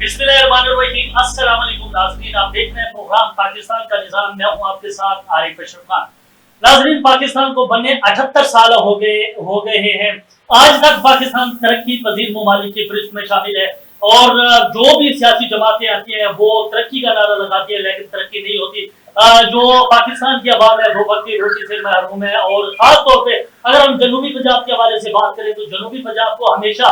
बिस्मिल्लाहिर्रहमानिर्रहीम, अस्सलाम वालेकुम नाज़रीन, आप देख रहे हैं प्रोग्राम पाकिस्तान का निज़ाम। मैं हूं आपके साथ आरिफ अशरफ खान। नाज़रीन, पाकिस्तान को बनने 78 साल हो गए हैं। आज तक पाकिस्तान तरक्की पजीर ममालिक की फहरिस्त में शामिल है और जो भी सियासी जमातें आती हैं वो तरक्की का नारा लगाती है, लेकिन तरक्की नहीं होती। जो पाकिस्तान की आवाम है वो वक्ती रोटी से महरूम है। और खास तौर पे अगर हम जनूबी पंजाब के हवाले से बात करें तो जनूबी पंजाब को हमेशा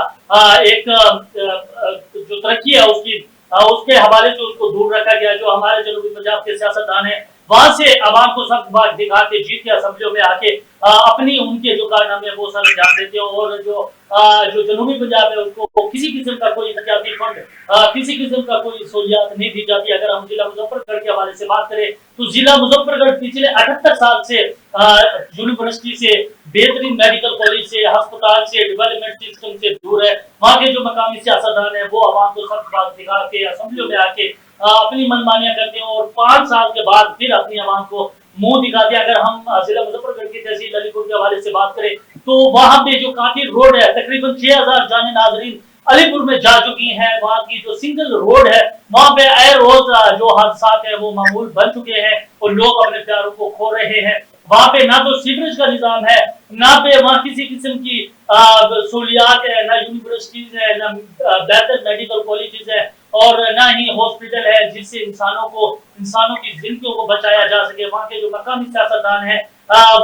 एक जो तरक्की है उसके हवाले से उसको दूर रखा गया। जो हमारे जनूबी पंजाब के सियासतदान है वहां से आवाम को सब बात दिखा के जीत के असम्बलियों में आके अपनी उनके जो कारनामे वो सर अंजाम देते हैं। और जो जनूबी पंजाब है उसको किसी किस्म का कोई इख्तियाती फंड, किसी किस्म का कोई सहूलियात नहीं दी जाती। अगर हम जिला मुजफ्फरगढ़ के हवाले से बात करें तो जिला मुजफ्फरगढ़ पिछले 78 साल से यूनिवर्सिटी से, बेहतरीन मेडिकल कॉलेज से, अस्पताल से, डेवलपमेंट सिस्टम से दूर है। वहाँ के जो मकामी सियासतदान है वो आवाम को सब बात दिखा के असम्बलियों में आके अपनी मनमानियां करते हैं और 5 साल के बाद फिर अपनी आवाम को मुंह दिखाते हैं। अगर हम जिला मुजफ्फरगढ़ की तहसील अलीपुर के हवाले से बात करें तो वहां पे जो कातिल रोड है, तकरीबन 6000 जाने नाजरीन अलीपुर में जा चुकी हैं। वहां की जो सिंगल रोड है वहां पे आए रोज जो हादसात है वो मामूल बन चुके हैं और लोग अपने प्यारों को खो रहे हैं। वहां पे ना तो सीवरेज का निजाम है, ना पे वहां किसी किस्म की सहूलियात है, ना यूनिवर्सिटीज है, ना बेहतर मेडिकल कॉलेजेस है और ना ही हॉस्पिटल है जिससे इंसानों की जिंदगियों को बचाया जा सके। वहां के जो मकामी सियासतदान है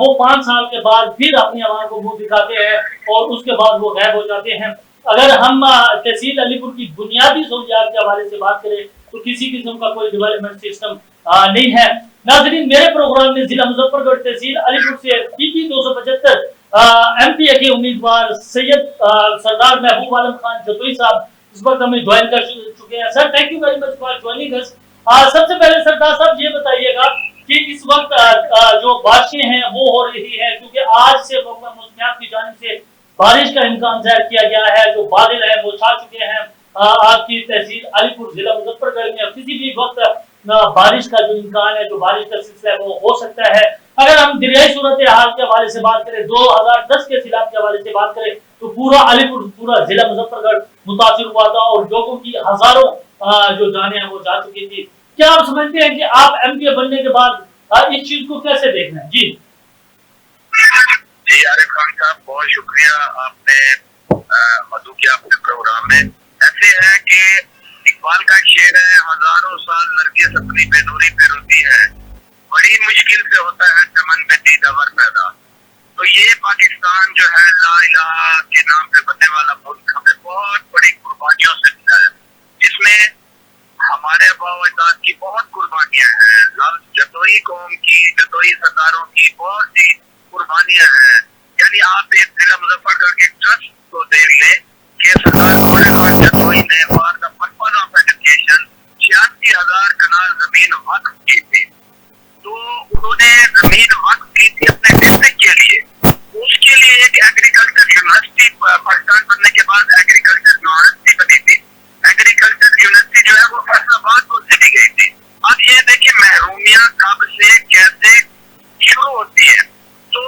वो 5 साल के बाद फिर अपनी आवाम को मुंह दिखाते हैं और उसके बाद वो गायब हो जाते हैं। अगर हम तहसील अलीपुर की बुनियादी सहूलियात के हवाले से बात करें तो किसी किस्म का कोई डेवलपमेंट सिस्टम नहीं है। नाज़रीन, मेरे प्रोग्राम में जिला मुजफ्फरगढ़ तहसील अलीपुर से पीपी 275 एमपीए के उम्मीदवार सैयद सरदार महबूब आलम खान जतोई साहब इस वक्त हमें ज्वाइन कर चुके हैं। Sir, thank you very much for joining us. सबसे पहले सरदार साहब ये बताइएगा कि इस वक्त जो बारिशें हैं वो हो रही है, क्योंकि आज से मौसमियात की जानिब से बारिश का इम्कान जाहिर किया गया है। जो बादल है वो छा चुके हैं आपकी तहसील अलीपुर जिला मुजफ्फरगढ़ में। किसी भी वक्त बारिश का जो इम्कान है, जो बारिश का सिलसिला है वो हो सकता है। अगर हम दरियाई सूरत हाल के हवाले से बात करें, 2010 के सैलाब के हवाले से बात करें तो पूरा अलीपुर, पूरा जिला मुजफ्फरगढ़ मुतासिर हुआ था और लोगों की हजारों जो जाने हैं वो जा चुकी थी। क्या आप समझते हैं कि आप एमपीए बनने के बाद इस चीज को कैसे देखना है? जी आरिफ खान साहब, बहुत शुक्रिया, आपने मधु किया अपने प्रोग्राम में। ऐसे है कि इकबाल का शेर है, हजारों साल नरगिस अपनी बेनूरी पे रोती है, बड़ी मुश्किल से होता है चमन में दीदावर पैदा। तो ये पाकिस्तान जो है ला इलाहा के नाम पे बनने वाला मुल्क हमें बहुत बड़ी कुर्बानियों से मिला है, जिसमें हमारे अबाव-अजदाद की बहुत कुर्बानियां हैं, जतोई कौम की, जतोई सरदारों की बहुत सी कुर्बानियां हैं। यानी आप एक जिला मुजफ्फरगढ़ के ट्रस्ट को देख ले कि सरदार घोड़े खान जतोई ने for the purpose of education 86,000 कनाल जमीन वक्फ की थी। तो उन्होंने जमीन वक्फ की थी अपने डिस्ट्रिक्ट के लिए। उसके लिए एक एग्रीकल्चर यूनिवर्सिटी पाकिस्तान बनने के बाद एग्रीकल्चर यूनिवर्सिटी बनी थी। एग्रीकल्चर यूनिवर्सिटी जो है वो फैसलाबाद को चली गई थी। अब ये देखिए महरूमियां कब से कैसे शुरू होती है। तो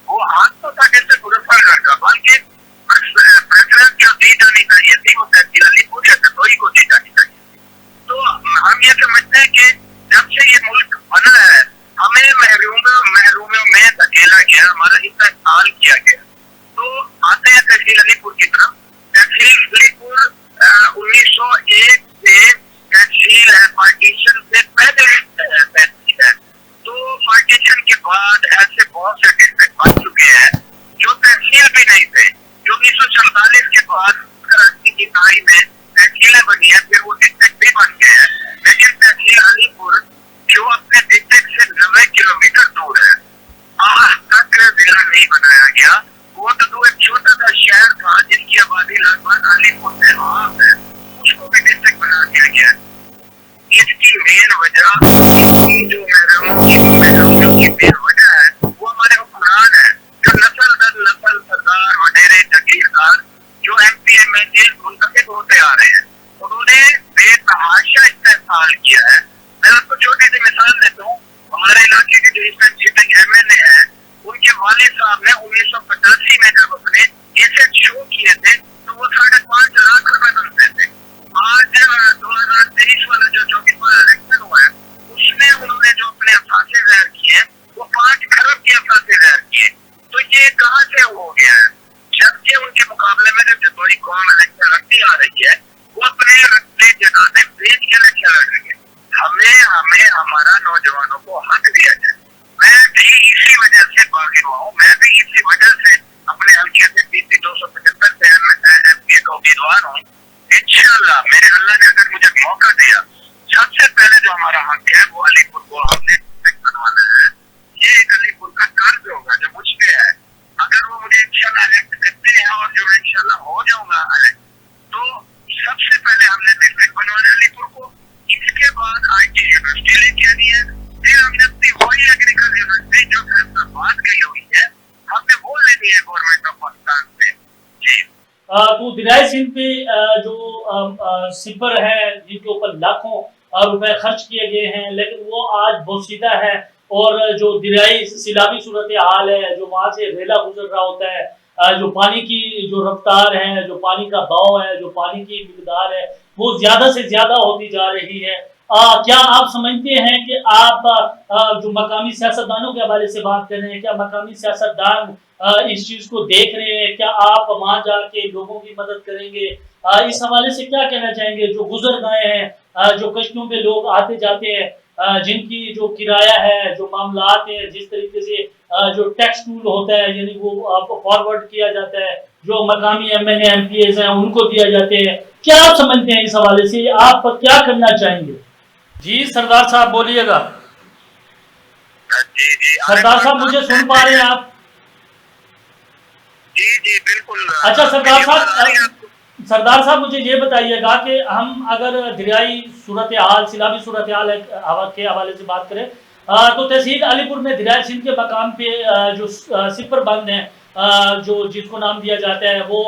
वो हाथ तो था जैसे मुजफ्फरगढ़ का, बल्कि प्रेफरेंस जो दी जानी चाहिए थी वो तहसील अलीपुर या जतोई को दी जानी चाहिए। तो हम ये समझते हैं कि जब से ये मुल्क बना है हमें महरूमियों में धकेला गया, हमारा इस्तेमाल किया गया। तो आते हैं तहसील अलीपुर की तरफ। तहसील अलीपुर 1901 से तहसील है, पार्टीशन से पहले तहसील है। तो पार्टीशन के बाद ऐसे बहुत से डिस्ट्रिक्ट बन चुके हैं जो तहसील भी नहीं थे, जो 1947 के बाद कराची की ताई में तहसीलें बनी है, फिर वो डिस्ट्रिक्ट भी बन गए हैं। लेकिन तहसील अलीपुर जो अपने डिस्ट्रिक्ट से 90 किलोमीटर दूर है, आज तक जिला नहीं बनाया गया। वो तो एक छोटा सा शहर था जिसकी आबादी लगभग अलीपुर से हाफ है, उसको भी डिस्ट्रिक्ट बना दिया गया। इसकी मेन वजह जो महरूमियों की मेन वजह है वो हमारे हुक्मरान है, जो नस्ल दर नस्ल सरदार वडेरे जगीरदार जो एमपीए में जेल मुंतकिल होते आ रहे हैं, उन्होंने बेतहाशा इस्तेमाल किया है। मैं आपको छोटी सी मिसाल देता हूँ। हमारे इलाके के जो रिसेंट सिटिंग एमएलए हैं, उनके वालिद साहब ने 1985 में जब अपने कैसेट शो किए थे तो वो 5.5 लाख रुपए मिलते थे। आज 2023 वाला जो 24 वाला इलेक्शन हुआ है, उसमें उन्होंने जो अपने अफसासे जाहिर किए हैं वो 5 खरब के अफसासे जाहिर किए। तो ये कहाँ से हो गया है? जबकि उनके मुकाबले में जो जदोई कौम इलेक्शन लड़ती आ रही है वो अपने रखते जनाजे बेच के इलेक्शन लड़ रही है। हमें हमारा नौजवानों को हक दिया जाए। मैं भी इसी वजह से बागी हुआ हूँ, मैं भी इसी वजह से अपने हल्के से पीसी 275 से एमपी का उम्मीदवार हूँ। इंशाल्लाह मेरे अल्लाह ने अगर मुझे मौका दिया, सबसे पहले जो हमारा हक है वो अलीपुर को हमने बनवाना है। ये एक अलीपुर का कर्ज होगा जो मुझ पे है। अगर वो मुझे इंशाल्लाह इलेक्ट करते हैं और जो मैं इंशाल्लाह हो जाऊंगा इलेक्ट, तो सबसे पहले हमने डिस्ट्रिक्ट बनवाना अलीपुर को। इसके बाद IT यूनिवर्सिटी लेके आनी है। फिर हमने अपनी वही एग्रीकल्चर यूनिवर्सिटी जो फैसलाबाद गई हुई है, हमने वो लेनी है गवर्नमेंट ऑफ पाकिस्तान से। जी तो दरियाई सिंध पे जो सिपर है जिनके ऊपर लाखों रुपए खर्च किए गए हैं, लेकिन वो आज बोसीदा है और जो दरियाई सैलाबी सूरत हाल है, जो वहाँ से रेला गुजर रहा होता है, जो पानी की जो रफ्तार है, जो पानी का बहाव है, जो पानी की मिकदार है, वो ज्यादा से ज्यादा होती जा रही है। क्या आप समझते हैं कि आप जो मकामी सियासतदानों के हवाले से बात कर रहे हैं, क्या मकामी सियासतदान इस चीज को देख रहे हैं? क्या आप वहां जाके लोगों की मदद करेंगे? इस हवाले से क्या कहना चाहेंगे? जो गुजर गए हैं, जो कश्तियों पे लोग आते जाते हैं, जिनकी जो किराया है, जो मामलात है, जिस तरीके से जो टैक्स टूल होता है यानी वो फॉरवर्ड किया जाता है, जो मकामी MNA MPs हैं उनको दिया जाते हैं, क्या आप समझते हैं इस हवाले से? आप क्या करना चाहेंगे? जी सरदार साहब बोलिएगा। जी सरदार साहब मुझे सुन पा रहे हैं आप? जी बिल्कुल। अच्छा सरदार साहब मुझे ये बताइएगा कि हम अगर दरियाई सूरत हाल, सैलाबी सूरत हाल के हवाले से बात करें, तो तहसील अलीपुर में दरियाई सिंध के मकाम पे जो सिपर बंद हैं, जो जिसको नाम दिया जाता है, वो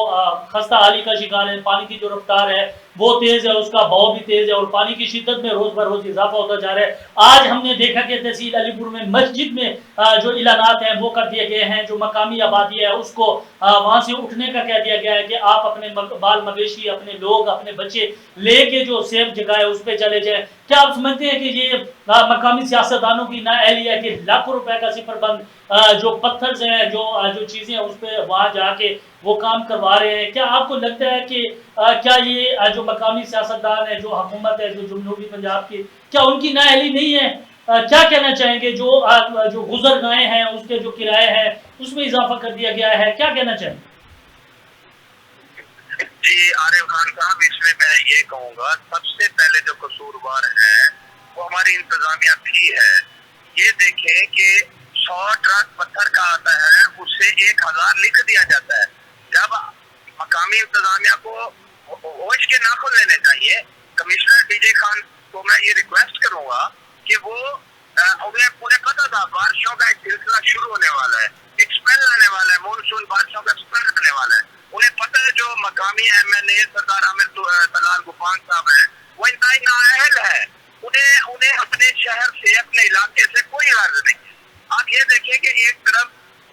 खस्ता हाली का शिकार है। पानी की जो रफ्तार है वो तेज है, उसका बहाव भी तेज है और पानी की शिद्दत में रोज बरोज इजाफा होता जा रहा है। आज हमने देखा कि तहसील अलीपुर में मस्जिद में जो इलानात हैं वो कर दिए गए हैं, जो मकामी आबादी है उसको वहां से उठने का कह दिया गया है कि आप अपने बाल मवेशी, अपने लोग, अपने बच्चे लेके जो सेफ जगह है उस पर चले जाए। क्या आप समझते हैं कि ये मकामी सियासतदानों की नाअहली है कि लाखों रुपए का सिपर बंद जो पत्थर हैं, जो चीजें उस पर वहां जाके वो काम करवा रहे हैं? क्या आपको लगता है कि क्या ये जो मकामी सियासतदान है, जो हुकूमत है, जो जनूबी पंजाब की, क्या उनकी नाअहली नहीं है? क्या कहना चाहेंगे? जो गुजर गए हैं उसके जो किराए हैं उसमें इजाफा कर दिया गया है, क्या कहना चाहेंगे? जी आरिफ खान साहब, इसमें मैं ये कहूँगा सबसे पहले जो कसूरवार है वो हमारी इंतजामिया भी है। ये देखें कि 100 ट्रक पत्थर का आता है, उससे 1000 लिख दिया जाता है। जब मकामी इंतजामिया को होश के नाखुन लेने चाहिए। कमिश्नर DJ खान को मैं ये रिक्वेस्ट करूंगा कि वो उन्हें पता था बारिशों का एक सिलसिला शुरू होने वाला है, एक स्पेल आने वाला है, मानसून बारिशों का स्पेल आने वाला है। उन्हें पता है जो मकामी MNA सरदार आमिर तलाल गुफान साहब है वो इंतहाई नाअहल है। उन्हें अपने शहर से, अपने इलाके से कोई गर्ज नहीं है। आप ये देखें कि एक तरफ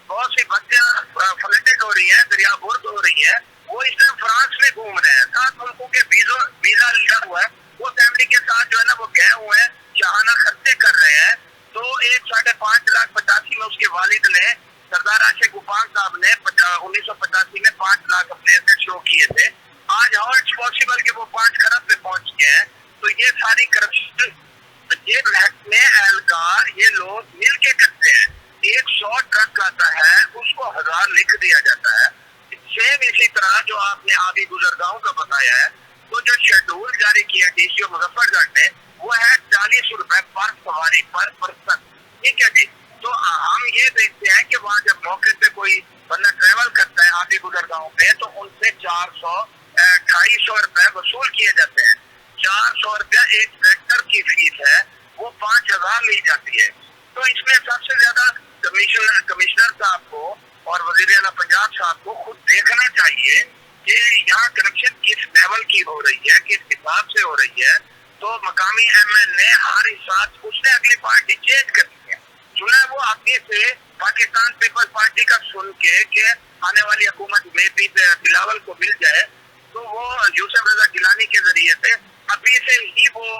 बहुत सी बच्चियां फ्लडेड हो रही है, दरिया बुर्द हो रही है, वो इस टाइम फ्रांस में घूम रहे हैं, 7 मुल्कों के वीजा लिया हुआ है, वो फैमिली के साथ जो है ना वो गए हुए हैं, शाहाना खर्चे कर रहे हैं। तो 1.5 लाख में उसके वालिद ने, सरदार आशिक गुफान साहब ने 1985 में 5 लाख अपने एसेट शो किए थे। आज हाउ इट्स पॉसिबल कि वो 5 खरब पे पहुंच गए हैं? तो ये सारी करप्शन, ये महकमे एहलकार, ये लोग मिल के करते हैं। 100 ट्रक आता है उसको 1000 लिख दिया जाता है। सेम इसी तरह जो आपने आबी गुजरगाहों का बताया है, तो जो शेड्यूल जारी किया DCO मुजफ्फरगढ़ ने वो है 40 रुपए पर सवारी पर पर्सन। ठीक है जी। तो हम ये देखते हैं कि वहाँ जब मौके पे कोई बंदा ट्रेवल करता है आबी गुजरगाहों पे, तो उनसे 250 रुपए वसूल किए जाते हैं। 400 रुपया एक ट्रैक्टर की फीस है, वो 5000 ली जाती है। तो इसमें सबसे ज्यादा कमिश्नर साहब को और वजीर आला पंजाब साहब को खुद देखना चाहिए कि यहाँ करप्शन किस लेवल की हो रही है, किस हिसाब से हो रही है। तो मकामी MNA हर हिसाब उसने अगली पार्टी चेंज करनी है, चुना वो अपने से पाकिस्तान पीपल्स पार्टी का सुन के आने वाली हुकूमत में भी बिलावल को मिल जाए, तो वो यूसुफ रजा गिलानी के जरिए से अभी से ही वो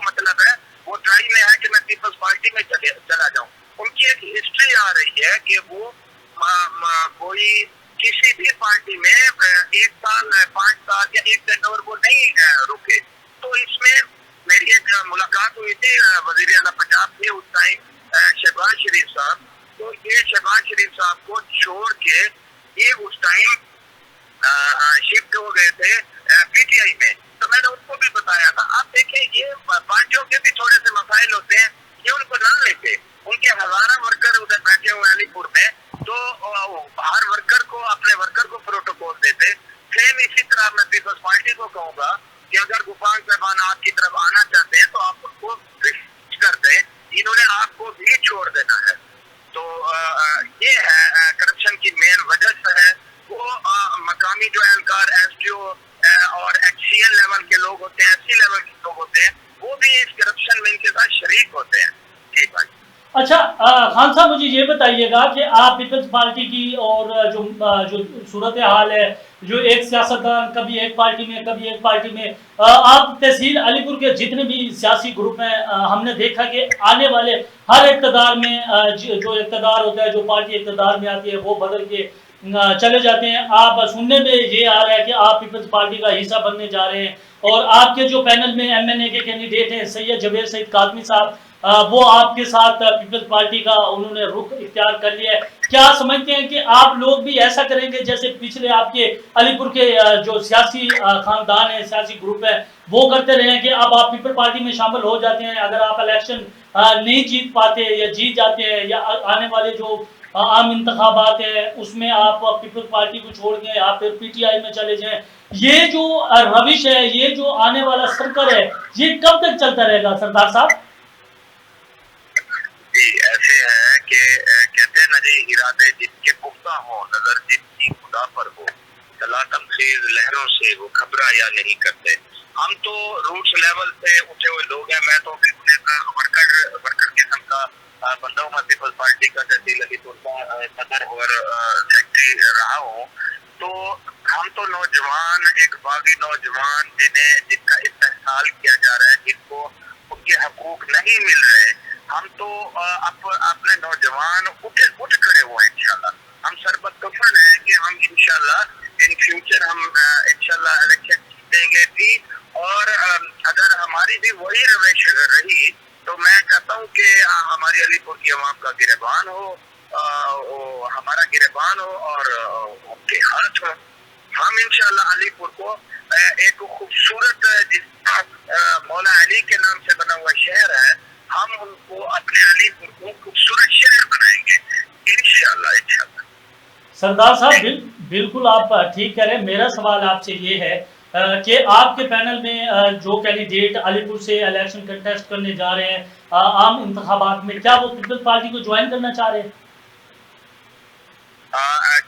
بھی وزیر اعلیٰ پنجاب تھے اس ٹائم شہباز شریف صاحب. تو یہ شہباز شریف صاحب کو چھوڑ کے یہ اس ٹائم شفٹ ہو گئے تھے پی ٹی آئی میں. تو میں نے ان کو بھی بتایا تھا. آپ دیکھیں یہ پارٹیوں کے بھی تھوڑے سے مسائل ہوتے ہیں, یہ ان کو نہ لیتے. ان کے ہزارہ ورکر ادھر بیٹھے ہوئے علی پور میں, تو ہر ورکر کو اپنے ورکر کو پروٹوکول دیتے. سیم اسی طرح میں پیپلز پارٹی کو کہوں گا کہ اگر غفران صاحبان آپ کی طرف آنا چاہتے ہیں تو آپ ان کو رجسٹ کر دیں. انہوں نے آپ کو بھی چھوڑ دینا ہے. تو یہ ہے کرپشن کی مین وجہ سے ہے. وہ مقامی جو اہلکار ایس ڈی او اور ایچ سی ایل لیول کے لوگ ہوتے ہیں, ایس سی لیول کے لوگ ہوتے ہیں, وہ بھی اس کرپشن میں ان کے ساتھ شریک ہوتے ہیں. جی بھائی. اچھا خان صاحب مجھے یہ بتائیے گا کہ آپ پیپلز پارٹی کی اور جو صورتحال ہے, جو ایک سیاستدان کبھی ایک پارٹی میں کبھی ایک پارٹی میں, آپ تحصیل علی پور کے جتنے بھی سیاسی گروپ ہیں, ہم نے دیکھا کہ آنے والے ہر اقتدار میں جو اقتدار ہوتا ہے, جو پارٹی اقتدار میں آتی ہے وہ بدل کے چلے جاتے ہیں. آپ سننے میں یہ آ رہا ہے کہ آپ پیپلز پارٹی کا حصہ بننے جا رہے ہیں, اور آپ کے جو پینل میں ایم این اے کے کینڈیڈیٹ ہیں سید جبیر سعید کاظمی صاحب, وہ آپ کے ساتھ پیپلز پارٹی کا انہوں نے رخ اختیار کر لیا ہے. کیا سمجھتے ہیں کہ آپ لوگ بھی ایسا کریں گے جیسے پچھلے آپ کے علی پور کے جو سیاسی خاندان ہیں, سیاسی گروپ ہیں, وہ کرتے رہے ہیں کہ اب آپ پیپل پارٹی میں شامل ہو جاتے ہیں, اگر آپ الیکشن نہیں جیت پاتے یا جیت جاتے ہیں, یا آنے والے جو عام انتخابات ہیں اس میں آپ پیپل پارٹی کو چھوڑ کے آپ پھر پی ٹی آئی میں چلے جائیں, یہ جو روش ہے, یہ جو آنے والا سرکل ہے, یہ کب تک چلتا رہے گا سردار صاحب؟ جی ایسے ہے کہ کہتے ہیں نا جی, ارادے جن کے پختہ ہوں, نظر جن کی خدا پر ہو, تلا تمخیز لہروں سے وہ گھبرا یا نہیں کرتے. ہم تو روٹس لیول سے اٹھے ہوئے لوگ ہیں. میں تو ورکر قسم کا بندہ ہوں. میں پیپلز پارٹی کا تحصیل علی پور کا صدر اور سیکرٹری رہا ہوں. تو ہم تو نوجوان, ایک باغی نوجوان جن کا استحصال کیا جا رہا ہے, جن کو ان کے حقوق نہیں مل رہے, ہم تو اپنے نوجوان اٹھ کھڑے ہوئے ہیں. انشاءاللہ ہم سربت کفن ہیں کہ ہم انشاءاللہ ان فیوچر ہم انشاءاللہ الیکشن جیتیں گے بھی. اور اگر ہماری بھی وہی روش رہی تو میں کہتا ہوں کہ ہماری علی پور کی عوام کا گریبان ہو, ہمارا گریبان ہو اور ان کے ہاتھ ہو. ہم انشاءاللہ علی پور کو ایک خوبصورت مولا علی کے نام سے بنا ہوا شہر ہے, ہم ان کو اپنے علی پور کو خوبصورت شہر بنائیں گے انشاءاللہ. سردار صاحب بالکل آپ ٹھیک کہہ رہے ہیں. میرا سوال آپ سے یہ ہے کہ آپ کے پینل میں جو کینڈیڈیٹ علی پور سے الیکشن کنٹیسٹ کرنے جا رہے ہیں عام انتخابات میں, کیا وہ پیپلز پارٹی کو جوائن کرنا چاہ رہے ہیں؟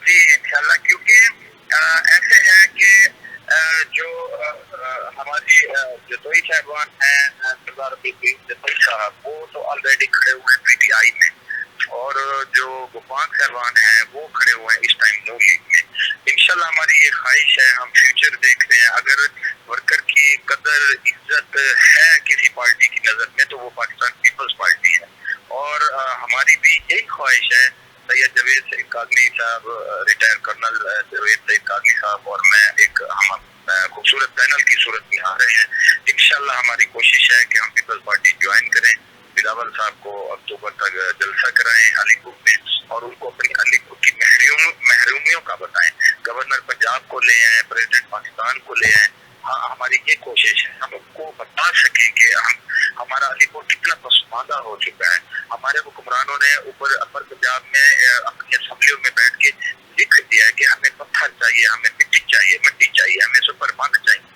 جی انشاءاللہ, کیونکہ ایسے ہے کہ جو ہماری جتوئی صاحبان ہیں, سردار جتوئی صاحب, وہ تو آلریڈی کھڑے ہوئے ہیں پی ٹی آئی میں, اور جو غفران صاحبان ہیں وہ کھڑے ہوئے ہیں اس ٹائم نو لیگ میں. انشاءاللہ ہماری یہ خواہش ہے, ہم فیوچر دیکھ رہے ہیں, اگر ورکر کی قدر عزت ہے کسی پارٹی کی نظر میں تو وہ پاکستان پیپلز پارٹی ہے. اور ہماری بھی یہی خواہش ہے, سید جوید سعید کاظمی صاحب, ریٹائر کرنل جوید سعید کاظمی صاحب اور میں ایک ہم خوبصورت پینل کی صورت میں آ رہے ہیں. انشاءاللہ ہماری کوشش ہے کہ ہم پیپلز پارٹی جوائن کریں, بلاول صاحب کو اکتوبر تک جلسہ کرائیں علی پور میں, اور ان کو اپنی علی پور کی محرومیوں کا بتائیں. گورنر پنجاب کو لے آئیں, پریزیڈنٹ پاکستان کو لے آئیں. ہماری یہ کوشش ہے ہم ان کو بتا سکیں کہ ہمارا علی پور کتنا پسماندہ ہو چکا ہے. ہمارے حکمرانوں نے اوپر اپر پنجاب میں اپنی اسمبلیوں میں بیٹھ کے لکھ دیا ہے کہ ہمیں پتھر چاہیے, ہمیں مٹی چاہیے, ہمیں سپر مارکٹ چاہیے.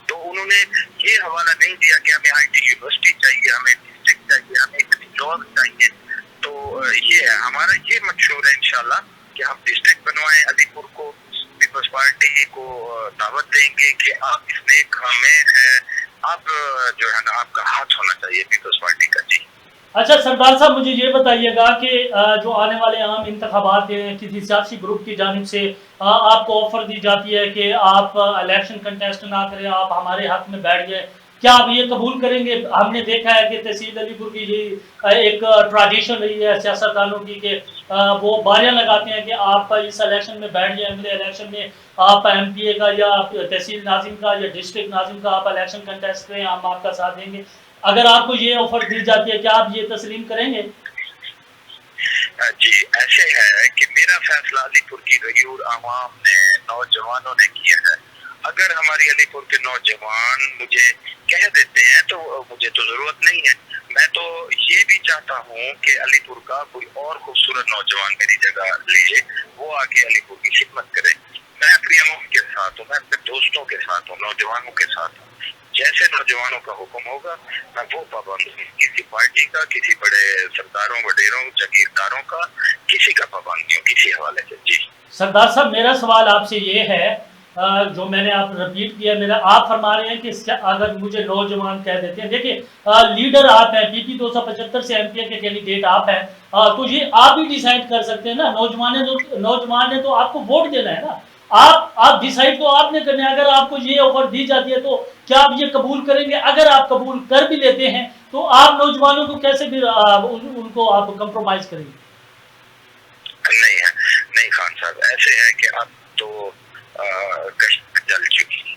تو انہوں نے یہ حوالہ نہیں دیا کہ ہمیں آئی ٹی یونیورسٹی چاہیے, ہمیں ڈسٹرکٹ چاہیے, ہمیں اتنی جاب چاہیے. تو یہ ہے ہمارا یہ منشور ہے انشاءاللہ کہ ہم ڈسٹرکٹ بنوائیں علی پور کو. پیپلز پارٹی کو دعوت دیں گے کہ آپ اس نیک کام میں ہے, آپ جو ہے نا آپ کا ہاتھ ہونا چاہیے پیپلز پارٹی کا. جی اچھا سردار صاحب مجھے یہ بتائیے گا کہ جو آنے والے عام انتخابات ہیں, کسی سیاسی گروپ کی جانب سے آپ کو آفر دی جاتی ہے کہ آپ الیکشن کنٹیسٹ نہ کریں, آپ ہمارے حق میں بیٹھ جائیں, کیا آپ یہ قبول کریں گے؟ ہم نے دیکھا ہے کہ تحصیل علی پور کی یہ ایک ٹریڈیشن رہی ہے سیاستدانوں کی کہ وہ باریاں لگاتے ہیں کہ آپ اس الیکشن میں بیٹھ جائیں, اگلے الیکشن میں آپ ایم پی اے کا یا تحصیل ناظم کا یا ڈسٹرکٹ ناظم کا آپ الیکشن کنٹیسٹ کریں, ہم آپ کا ساتھ دیں گے. اگر آپ کو یہ آفر دی جاتی ہے کیا آپ یہ تسلیم کریں گے؟ جی ایسے ہے کہ میرا فیصلہ علی پور کی غیور عوام نے، نوجوانوں نے کیا ہے. اگر ہماری علی پور کے نوجوان مجھے کہہ دیتے ہیں تو مجھے تو ضرورت نہیں ہے. میں تو یہ بھی چاہتا ہوں کہ علی پور کا کوئی اور خوبصورت نوجوان میری جگہ لے، وہ آگے علی پور کی خدمت کرے. میں اپنی عوام کے ساتھ ہوں، میں اپنے دوستوں کے ساتھ ہوں، نوجوانوں کے ساتھ ہوں. جیسے نوجوانوں کا حکم ہوگا میں وہ پابند ہوں. کسی پارٹی کا، کسی بڑے سرداروں وڈیروں جاگیرداروں کا کسی کا پابند نہیں ہوں کسی حوالے سے. جی سردار صاحب میرا سوال آپ سے یہ ہے جو میں نے آپ رپیٹ کیا، میرا آپ فرما رہے ہیں کہ اگر مجھے نوجوان کہہ دیتے ہیں، دیکھیے لیڈر آپ ہیں، پی پی 275 سے ایم پی کے کینڈیڈیٹ آپ ہیں، تو یہ آپ بھی ڈیسائیڈ کر سکتے ہیں نا. نوجوان نے تو آپ کو ووٹ دینا ہے نا. آپ ڈیسائیڈ تو آپ نے کرنا ہے. اگر آپ کو یہ آفر دی جاتی ہے تو کیا آپ یہ قبول کریں گے؟ اگر آپ قبول کر بھی لیتے ہیں تو آپ نوجوانوں کو کیسے بھی ان کو آپ کمپرومائز کریں گے؟ نہیں ہے، نہیں خان صاحب، ایسے ہے کہ اب تو کشمیر جل چکی.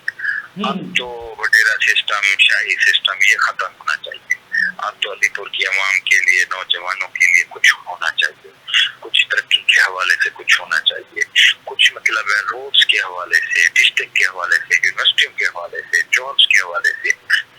اب تو وڈیرا سسٹم، شاہی سسٹم یہ ختم ہونا چاہیے. اب تو علی پور کی عوام کے لیے، نوجوانوں کے لیے کچھ ہونا چاہیے. کچھ ترقی کے حوالے سے کچھ ہونا چاہیے. کچھ مطلب ہے روڈس کے حوالے سے، ڈسٹرکٹ کے حوالے سے، یونیورسٹیوں کے حوالے سے، جابس کے حوالے سے.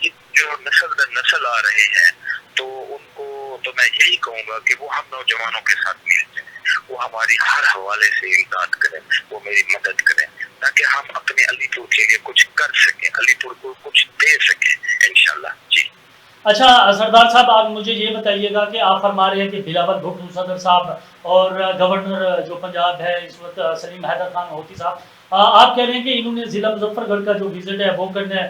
یہ جو نسل در نسل آ رہے ہیں تو ان کو تو میں یہی کہوں گا کہ وہ ہم نوجوانوں کے ساتھ مل جائیں، وہ ہماری ہر حوالے سے امداد کریں، وہ میری مدد کریں، تاکہ ہم اپنے علی پور کے لیے کچھ کر سکیں، علی پور کو کچھ دے سکیں انشاءاللہ. جی اچھا سردار صاحب آپ مجھے یہ بتائیے گا کہ آپ فرما رہے ہیں کہ بلاول بھٹو صدر صاحب اور گورنر جو پنجاب ہے اس وقت سلیم حیدر خان ہوتی صاحب، آپ کہہ رہے ہیں کہ انہوں نے ضلع مظفر گڑھ کا جو وزٹ ہے وہ کرنا ہے.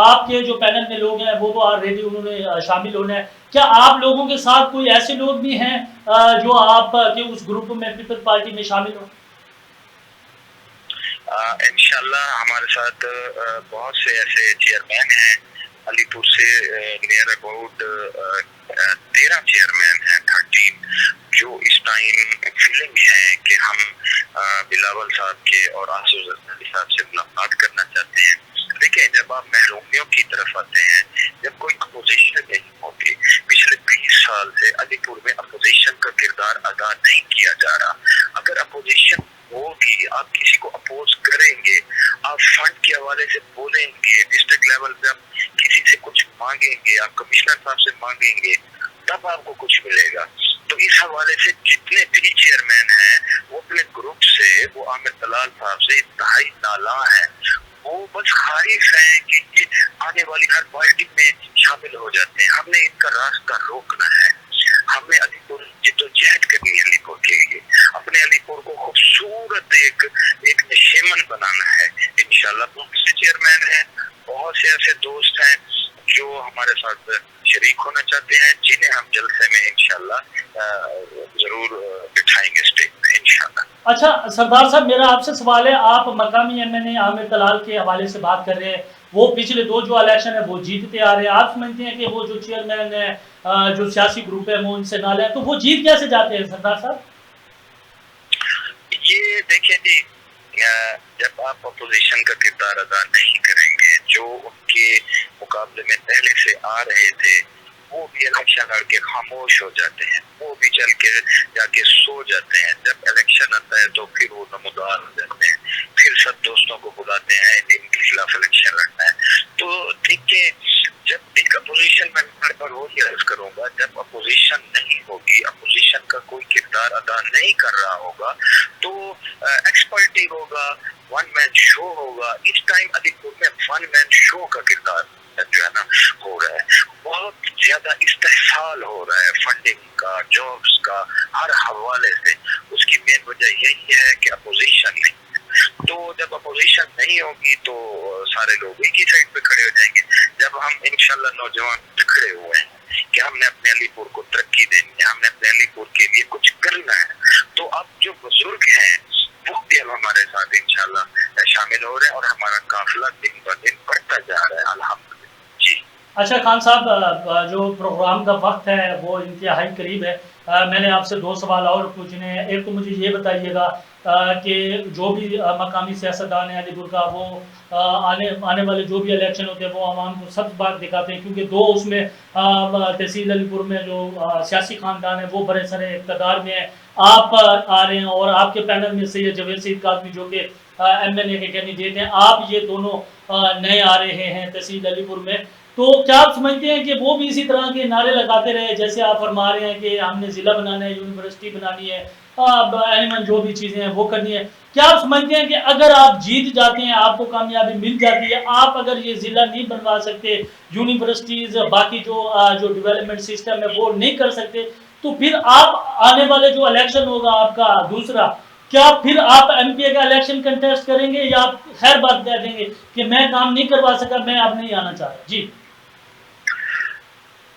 آپ کے جو پینل میں لوگ ہیں وہ تو آلریڈی انہوں نے شامل ہونا ہے. کیا آپ لوگوں کے ساتھ کوئی ایسے لوگ بھی ہیں جو آپ کے اس گروپ میں پیپل پارٹی میں شامل ہوں؟ انشاءاللہ ہمارے ساتھ بہت سے ایسے چیئرمین ہیں. علی پور سے نیئر اباؤٹ 13 چیئرمین ہیں، 13 جو اس ٹائم فیلنگ ہیں کہ ہم بلاول صاحب کے اور آصف زرداری صاحب سے ملاقات کرنا چاہتے ہیں. دیکھیں جب آپ محرومیوں کی طرف آتے ہیں، جب کوئی اپوزیشن نہیں ہوتی، پچھلے 20 سال سے علی پور میں اپوزیشن کا کردار ادا نہیں کیا جا رہا. اگر اپوزیشن ہوگی، آپ کسی کو اپوز کریں گے، آپ فنڈ کے حوالے سے بولیں گے، ڈسٹرکٹ لیول پہ آپ کسی سے کچھ مانگیں گے، آپ کمشنر صاحب سے مانگیں گے، تب آپ کو کچھ ملے گا. تو اس حوالے سے جتنے بھی چیئرمین ہیں وہ اپنے گروپ سے، وہ عامر طلال صاحب سے انتہائی نالاں ہیں. وہ بس خواہش ہیں کہ یہ آنے والی ہر پارٹی میں شامل ہو جاتے ہیں. ہم نے ان کا راستہ روکنا ہے. ہم نے علی پور جدوجہد کرنی ہے، علی پور کے لیے اپنے علی پور کو خوبصورت ایک نشیمن بنانا ہے. انشاءاللہ بہت سے چیئرمین ہیں، بہت سے ایسے دوست ہیں جو ہمارے ساتھ شریک ہونا چاہتے ہیں، جنہیں ہم جلسے میں انشاءاللہ ضرور بٹھائیں گے اسٹیج پہ انشاءاللہ. اچھا سردار صاحب میرا آپ سے سوال ہے، آپ مقامی ایم این اے عامر طلال کے حوالے سے بات کر رہے ہیں، وہ پچھلے 2 جو الیکشن ہے وہ جیتتے آ رہے ہیں. آپ سمجھتے ہیں کہ وہ جو چیئرمین ہے جو سیاسی گروپ ہے وہ ان سے نالے ہیں، تو وہ جیت کیسے جاتے ہیں سردار صاحب؟ یہ دیکھیں جی، جب آپ اپوزیشن کا کردار ادا نہیں کریں گے، جو ان کے مقابلے میں پہلے سے آ رہے تھے وہ بھی الیکشن لڑ کے خاموش ہو جاتے ہیں، وہ بھی چل کے جا کے سو جاتے ہیں. جب الیکشن آتا ہے تو پھر وہ نمودار ہو جاتے ہیں، پھر سب دوستوں کو بلاتے ہیں جن کے خلاف الیکشن لڑنا ہے. تو دیکھیں جب ایک اپوزیشن میں پر وہی عرض کروں گا، جب اپوزیشن نہیں ہوگی، اپوزیشن کا کوئی کردار ادا نہیں کر رہا ہوگا تو ایکسپرٹی ہوگا، ون مین شو ہوگا. اس ٹائم علی پور میں ون مین شو کا کردار جو ہے نا ہو رہا ہے. بہت زیادہ استحصال ہو رہا ہے فنڈنگ کا، جابس کا، ہر حوالے سے. اس کی مین وجہ یہی ہے کہ اپوزیشن نہیں. تو جب اپوزیشن نہیں ہوگی تو سارے لوگ ایک ہی سائڈ پہ کھڑے ہو جائیں گے. جب ہم انشاءاللہ نوجوان کھڑے ہوئے ہیں کہ ہم نے اپنے علی پور کو ترقی دینی ہے، ہم نے اپنے علی پور کے لیے کچھ کرنا ہے، تو اب جو بزرگ ہیں وہ بھی اب ہمارے ساتھ انشاءاللہ شامل ہو رہے ہیں اور ہمارا قافلہ دن ب دن بڑھتا جا رہا ہے الحمدللہ. جی अच्छा खान साहब, जो प्रोग्राम का वक्त है वो इंतहाई करीब है। मैंने आपसे दो सवाल और पूछने हैं। एक तो मुझे ये बताइएगा कि जो भी मकामी सियासतदान है अलीपुर का, वो आने आने वाले जो भी इलेक्शन होते हैं वो आवाम को सब्ज बाग दिखाते हैं, क्योंकि दो उसमें तहसील अलीपुर में जो सियासी खानदान है वो बड़े सारे इक़्तिदार में है। आप आ रहे हैं और आपके पैनल में से ये जवेद सईद काज़मी जो कि MNA के कैंडिडेट हैं, आप ये दोनों नए आ रहे हैं तहसील अलीपुर में। तो क्या आप समझते हैं कि वो भी इसी तरह के नारे लगाते रहे जैसे आप फरमा रहे हैं कि हमने ज़िला बनाना है, यूनिवर्सिटी बनानी है, एनिमल जो भी चीज़ें हैं वो करनी है। क्या आप समझते हैं कि अगर आप जीत जाते हैं, आपको कामयाबी मिल जाती है, आप अगर ये ज़िला नहीं बनवा सकते, यूनिवर्सिटीज़ बाकी जो डेवलपमेंट सिस्टम है वो नहीं कर सकते, तो फिर आप आने वाले जो इलेक्शन होगा आपका दूसरा, क्या फिर आप MPA का इलेक्शन कंटेस्ट करेंगे या आप खैर बात कह देंगे कि मैं काम नहीं करवा सका, मैं अब नहीं आना चाह रहा? जी।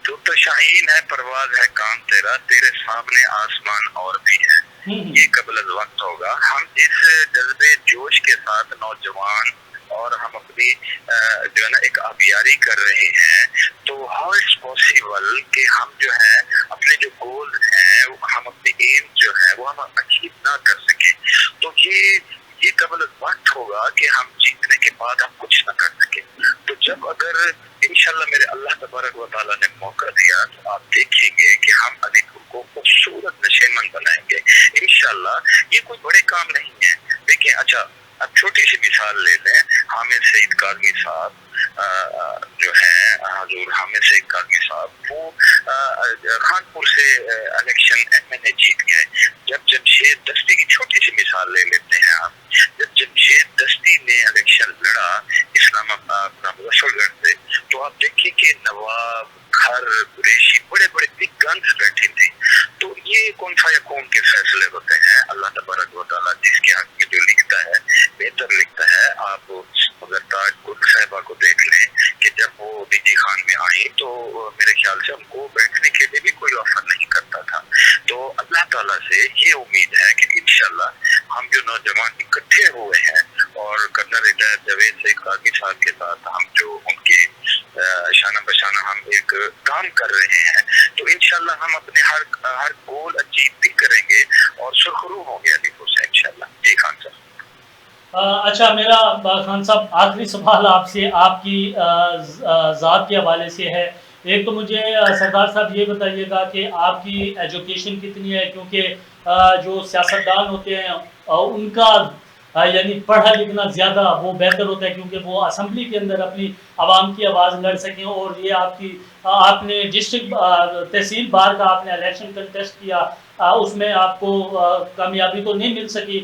तू तो शाहीन है, परवाज है काम तेरा, तेरे सामने आसमान और भी है। ये कबल वक्त होगा। हम इस जज्बे जोश के साथ नौजवान और हम अपनी जो है ना एक अबियारी कर रहे हैं, तो हाउ इट्स पॉसिबल कि हम जो है अपने जो गोल हैं, हम अपने एम जो है वो हम अचीव ना कर सके। तो ये कबल वक्त होगा कि हम जीतने के बाद हम कुछ ना कर सके। तो जब अगर इंशाल्लाह मेरे अल्लाह तबारक व तआला ने मौका दिया, तो आप देखेंगे कि हम अलीपुर को खूबसूरत नशेमंद बनाएंगे इंशाल्लाह। ये कोई बड़े काम नहीं है। देखिए, अच्छा अब छोटी सी मिसाल ले लें। हामिद सईद काज़मी साहब जो है, हजूर हामिद सईद काज़मी साहब, वो खानपुर से इलेक्शन MNA जीत गए। जब जमशेद दस्ती की छोटी सी मिसाल ले लेते हैं आप, जब जमशेद दस्ती ने इलेक्शन लड़ा इस्लामाबाद रसुलगढ़ से, तो आप देखिए कि नवाब खर कुरैशी बड़े बड़े बिग गन्स बैठे थे। तो ये कौन सा कौन के फैसले होते हैं। अल्लाह तबारक व तआला जिसके हक में जो लिखता है बेहतर लिखता है। आप अगर ताज गुल साहिबा को देख लें कि जब वो बीजी खान में आई, तो मेरे ख्याल से उनको बैठने के लिए भी कोई ऑफर नहीं करता था। तो अल्लाह ताला से ये उम्मीद है कि इंशाल्लाह हम जो नौजवान इकट्ठे हुए हैं और कर्नल रिटायर जवेद सईद काज़मी साहब के साथ हम जो उनकी शाना बशाना हम एक काम कर रहे हैं, तो इंशाल्लाह हम अपने हर गोल अचीव भी करेंगे और सुरखरू होंगे अलीपुर से इंशाल्लाह। जी खान साहब। अच्छा, मेरा खान साहब आखिरी सवाल आपसे आपकी ज़ात के हवाले से है। एक तो मुझे सरदार साहब ये बताइएगा कि आपकी एजुकेशन कितनी है, क्योंकि जो सियासतदान होते हैं उनका यानी पढ़ा लिखना ज़्यादा वो बेहतर होता है, क्योंकि वो असम्बली के अंदर अपनी आवाम की आवाज़ लड़ सकें। और ये आपने डिस्ट्रिक्ट तहसील बार का आपने इलेक्शन कंटेस्ट किया, उसमें आपको कामयाबी तो नहीं मिल सकी,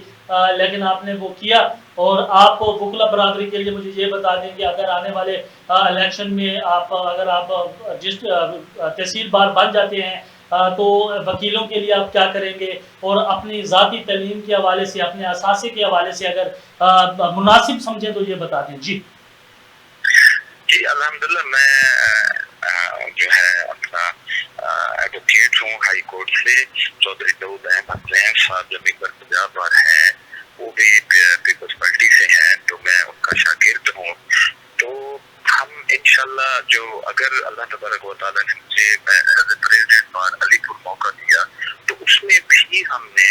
लेकिन आपने वो किया। और आप वकला बरादरी के लिए मुझे ये बता दें कि अगर आने वाले इलेक्शन में अगर आप तहसील बार बन जाते हैं, तो वकीलों के लिए आप क्या करेंगे, और अपनी ज़ाती तालीम के हवाले से, अपने असासे के हवाले से अगर मुनासिब समझें तो ये बता दें। जी जी अल्हम्दुलिल्लाह, मैं जो है अपना एडवोकेट हूँ हाई कोर्ट से। चौधरी दाऊद अहमद जैन साहब जो मेंबर पंजाब बार हैं, वो भी पीपल्स पार्टी से हैं, तो मैं उनका शागिर्द हूँ। तो हम इंशाल्लाह जो अगर अल्लाह तबारक व तआला ने मुझे एज ए प्रेसिडेंट बार अलीपुर मौका दिया, तो उसमें भी हमने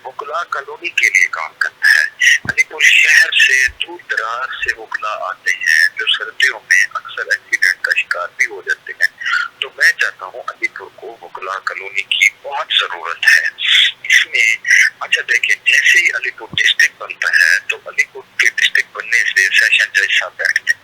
वकला कॉलोनी के लिए काम करना है। अलीपुर शहर से दूर दराज से वकला आते हैं जो सर्दियों में अक्सर एक्सीडेंट का शिकार भी हो जाते हैं। तो मैं चाहता हूँ अलीपुर को वकला कॉलोनी की बहुत जरूरत है इसमें। अच्छा देखिए, जैसे ही अलीपुर डिस्ट्रिक्ट बनता है, तो अलीपुर के डिस्ट्रिक्ट बनने से सेशन जज साहब बैठते हैं,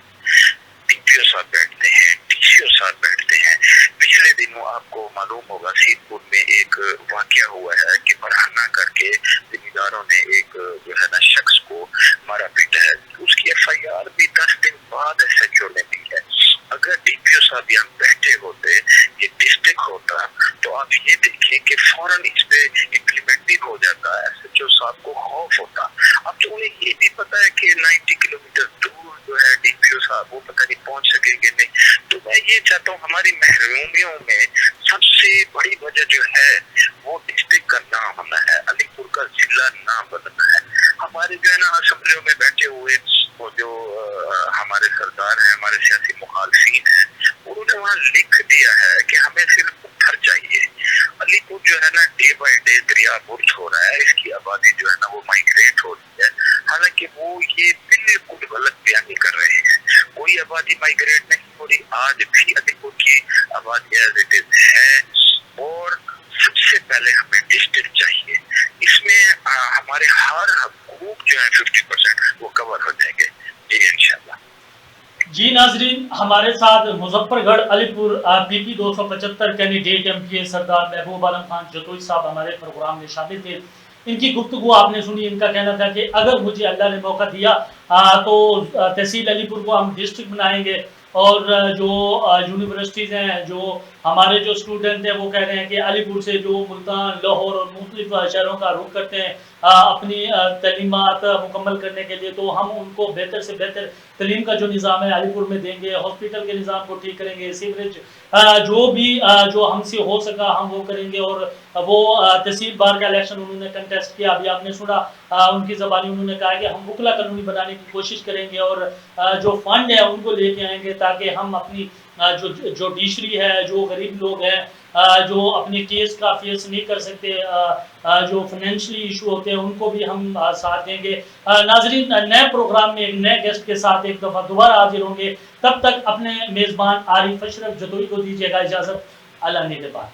DPO साहब बैठते हैं, DCO साहब बैठते हैं। पिछले दिनों आपको मालूम होगा सीरपुर में एक वाकया हुआ है कि फरहाना करके जिम्मेदारों ने एक जो है ना शख्स को मारा पीटा है। उसकी FIR भी 10 दिन बाद SHO ने दी है। अगर DPO साहब यहाँ बैठे होते, ये डिस्ट्रिक्ट होता, तो आप ये देखें कि फौरन इस पे इम्प्लीमेंट भी हो जाता। SHO साहब को खौफ होता। अब तो उन्हें ये भी पता है कि 90 किलोमीटर दूर जो है DPO साहब, वो पता नहीं पहुंच सकेंगे नहीं। तो मैं ये चाहता हूँ हमारी महरूमियों में सबसे बड़ी वजह जो है वो डिस्ट्रिक्ट का ना होना है, अलीपुर का जिला ना बनना है। हमारे जो है ना असेंबलियों में बैठे हुए वो जो हमारे सरदार हैं, हमारे सियासी मुखालफिन हैं, उन्होंने वहाँ लिख दिया है कि हमें सिर्फ पत्थर चाहिए। अलीपुर जो है ना डे बाय डे दरिया बुर्ज हो रहा है, इसकी आबादी जो है ना वो माइग्रेट हो रही है। हालांकि वो ये बिल्कुल गलत बयानी कर रहे हैं, कोई आबादी माइग्रेट नहीं हो रही। आज भी अलीपुर की आबादी एज इट इज है। और सबसे पहले हमें डिस्ट्रिक्ट चाहिए, इसमें हमारे हर हकूक जो है 50% वो कवर हो जाएंगे जी इंशाल्लाह। जी नाजरीन, हमारे साथ Muzaffargarh Alipur P P 275 candidate MPA Sardar Mehboob Alam Khan Jatoi साहब हमारे प्रोग्राम में शामिल थे। इनकी गुफ्तगू आपने सुनी। इनका कहना था कि अगर मुझे अल्लाह ने मौका दिया तो तहसील अलीपुर को हम डिस्ट्रिक्ट बनाएंगे, और जो यूनिवर्सिटीज़ हैं, जो हमारे जो स्टूडेंट हैं, वो कह रहे हैं कि अलीपुर से जो मुल्तान, लाहौर और मुख्तलिफ शहरों का रुख करते हैं अपनी तलीमात मुकम्मल करने के लिए, तो हम उनको बेहतर से बेहतर तलीम का जो निज़ाम है अलीपुर में देंगे, हॉस्पिटल के निज़ाम को ठीक करेंगे, सीवरेज जो भी जो हमसे हो सका हम वो करेंगे। और वो तहसील बार का इलेक्शन उन्होंने कंटेस्ट किया, अभी आपने सुना उनकी ज़बानी उन्होंने कहा कि हम बुकला कानूनी बनाने की कोशिश करेंगे और जो फंड है उनको लेके आएंगे, ताकि हम अपनी जो जुडिशरी है, जो गरीब लोग हैं, जो अपने केस का फेस नहीं कर सकते, जो फाइनेंशियली इशू होते हैं, उनको भी हम साथ देंगे। नाजरीन, नए प्रोग्राम में एक नए गेस्ट के साथ एक दफ़ा दोबारा हाजिर होंगे। तब तक अपने मेज़बान आरिफ अशरफ जतोई को दीजिएगा इजाज़त। अल्लाह निगहबान।